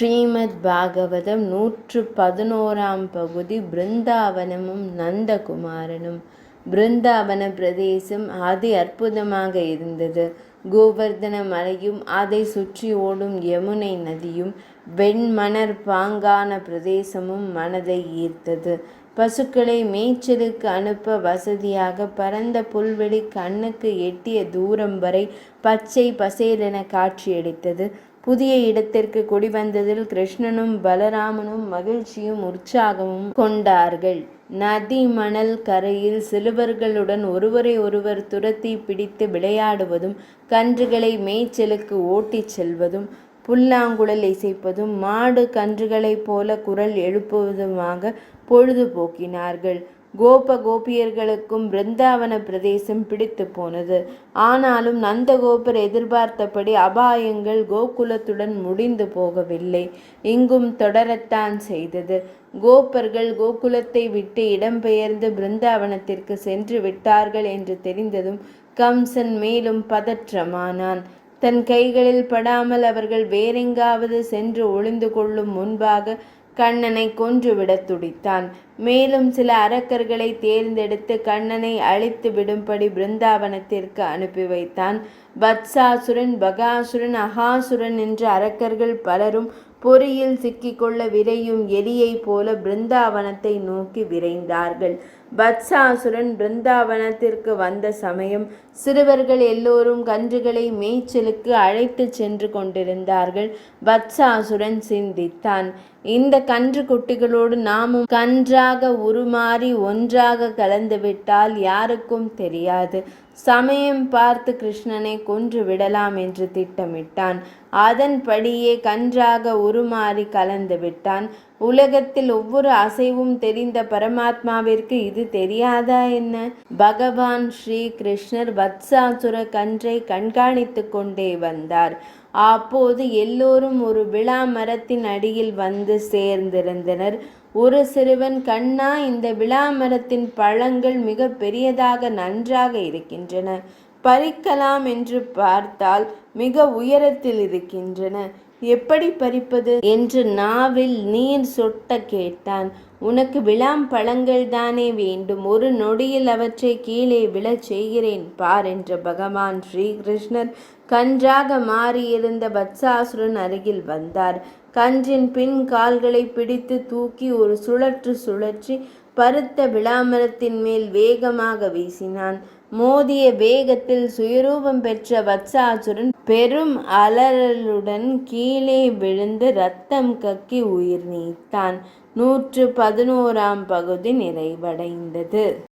ஸ்ரீமத் பாகவதம் 111ஆம் பகுதி. பிருந்தாவனமும் நந்தகுமாரனும். பிருந்தாவன பிரதேசம் அதி அற்புதமாக இருந்தது. கோவர்தன மலையும் அதை சுற்றி ஓடும் யமுனை நதியும் வெண்மணற் பாங்கான பிரதேசமும் மனதை ஈர்த்தது. பசுக்களை மேய்ச்சலுக்கு அனுப்ப வசதியாக பரந்த புல்வெளி கண்ணுக்கு எட்டிய தூரம் வரை பச்சை பசேலென காட்சியளித்தது. புதிய இடத்திற்கு குடிவந்ததில் கிருஷ்ணனும் பலராமனும் மகிழ்ச்சியும் உற்சாகமும் கொண்டார்கள். நதி மணல் கரையில் சிறுவர்களுடன் ஒருவரை ஒருவர் துரத்தி பிடித்து விளையாடுவதும், கன்றுகளை மேய்ச்சலுக்கு ஓட்டிச் செல்வதும், புல்லாங்குழல் இசைப்பதும், மாடு கன்றுகளைப் போல குரல் எழுப்புவதுமாக பொழுது போக்கினார்கள். கோபியர்களுக்கும் பிருந்தாவன பிரதேசம் பிடித்து போனது. ஆனாலும் நந்தகோபர் எதிர்பார்த்தபடி அபாயங்கள் கோகுலத்துடன் முடிந்து போகவில்லை, இங்கும் தொடரத்தான் செய்தது. கோபர்கள் கோகுலத்தை விட்டு இடம்பெயர்ந்து பிருந்தாவனத்திற்கு சென்று விட்டார்கள் என்று தெரிந்ததும் கம்சன் மேலும் பதற்றமானான். தன் கைகளில் படாமல் அவர்கள் வேறெங்காவது சென்று ஒளிந்து கொள்ளும் முன்பாக கண்ணனை கொன்றுவிட துடித்தான். மேலும் சில அரக்கர்களை தேர்ந்தெடுத்து கண்ணனை அழித்து விடும்படி பிருந்தாவனத்திற்கு அனுப்பி வைத்தான். வத்சாசுரன், பகாசுரன், அகாசுரன் என்ற அரக்கர்கள் பலரும் பொறியில் சிக்கிக்கொள்ள விரையும் எலியைப் போல பிருந்தாவனத்தை நோக்கி விரைந்தார்கள். வத்சாசுரன் பிருந்தாவனத்திற்கு வந்த சமயம் சிறுவர்கள் எல்லோரும் கன்றுகளை மேய்ச்சலுக்கு அழைத்து சென்று கொண்டிருந்தார்கள். வத்சாசுரன் சிந்தித்தான், இந்த கன்று குட்டிகளோடு நாமும் கன்றாக உருமாறி ஒன்றாக கலந்துவிட்டால் யாருக்கும் தெரியாது. சமயம் பார்த்து கிருஷ்ணனை கொன்று விடலாம் என்று திட்டமிட்டான். அதன்படியே கன்றாக உருமாறி கலந்து விட்டான். உலகத்தில் ஒவ்வொரு அசைவும் தெரிந்த பரமாத்மாவிற்கு இது தெரியாதா என்ன? பகவான் ஸ்ரீ கிருஷ்ணர் வத்சாசுர கன்றை கண்காணித்து கொண்டே வந்தார். அப்போது எல்லோரும் ஒரு விழா மரத்தின் அடியில் வந்து சேர்ந்திருந்தனர். ஒரு சிறுவன், கண்ணா, இந்த விழா மரத்தின் பழங்கள் மிக பெரியதாக நன்றாக இருக்கின்றன, பறிக்கலாம் என்று பார்த்தால் மிக உயரத்தில் இருக்கின்றன, எப்படி பறிப்பது என்று நாவில் நீர் சொட்ட கேட்டான். உனக்கு விளாம் பழங்கள் தானே வேண்டும், ஒரு நொடியில் அவற்றை கீழே விழச் செய்கிறேன் பார் என்ற பகவான் ஸ்ரீகிருஷ்ணர் கன்றாக மாறியிருந்த வத்சாசுரன் அருகில் வந்தார். கன்றின் பின் கால்களை பிடித்து தூக்கி ஒரு சுழற்றி பருத்த விளாமரத்தின் மேல் வேகமாக வீசினான். மோதிய வேகத்தில் சுயரூபம் பெற்ற வத்சாசுரன் பெரும் அலறலுடன் கீழே விழுந்து இரத்தம் கக்கி உயிர் நீத்தான். 111ஆம் பகுதி நிறைவடைந்தது.